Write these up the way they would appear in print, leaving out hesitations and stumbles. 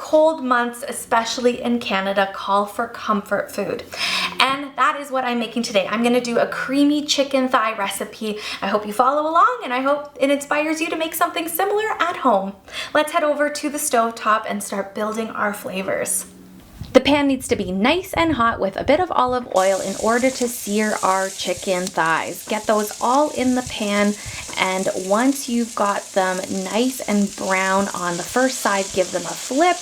cold months, especially in Canada, call for comfort food. And that is what I'm making today. I'm gonna do a creamy chicken thigh recipe. I hope you follow along, and I hope it inspires you to make something similar at home. Let's head over to the stovetop and start building our flavors. The pan needs to be nice and hot with a bit of olive oil in order to sear our chicken thighs. Get those all in the pan, and once you've got them nice and brown on the first side, give them a flip.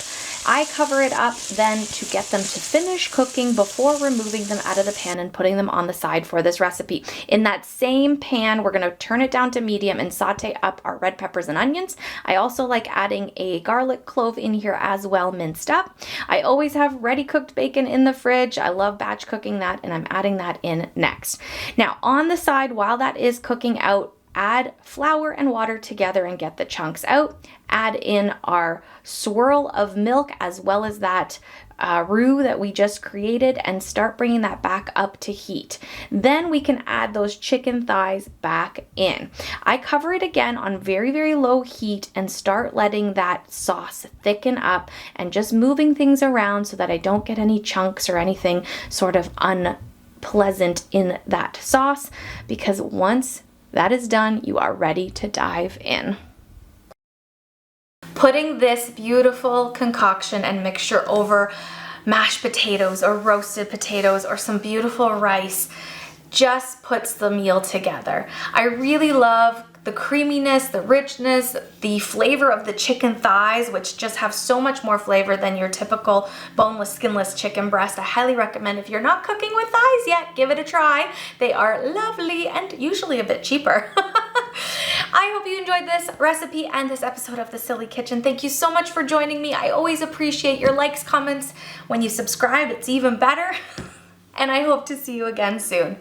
I cover it up then to get them to finish cooking before removing them out of the pan and putting them on the side for this recipe. In that same pan, we're going to turn it down to medium and saute up our red peppers and onions. I also like adding a garlic clove in here as well, minced up. I always have ready cooked bacon in the fridge. I love batch cooking that, and I'm adding that in next. Now on the side, while that is cooking out, add flour and water together and get the chunks out. Add in our swirl of milk as well as that roux that we just created, and start bringing that back up to heat. Then we can add those chicken thighs back in. I cover it again on very, very low heat and start letting that sauce thicken up and just moving things around so that I don't get any chunks or anything sort of unpleasant in that sauce, because once that is done, you are ready to dive in. Putting this beautiful concoction and mixture over mashed potatoes or roasted potatoes or some beautiful rice just puts the meal together. I really love the creaminess, the richness, the flavor of the chicken thighs, which just have so much more flavor than your typical boneless, skinless chicken breast. I highly recommend, if you're not cooking with thighs yet, give it a try. They are lovely and usually a bit cheaper. I hope you enjoyed this recipe and this episode of The Silly Kitchen. Thank you so much for joining me. I always appreciate your likes, comments. When you subscribe, it's even better. And I hope to see you again soon.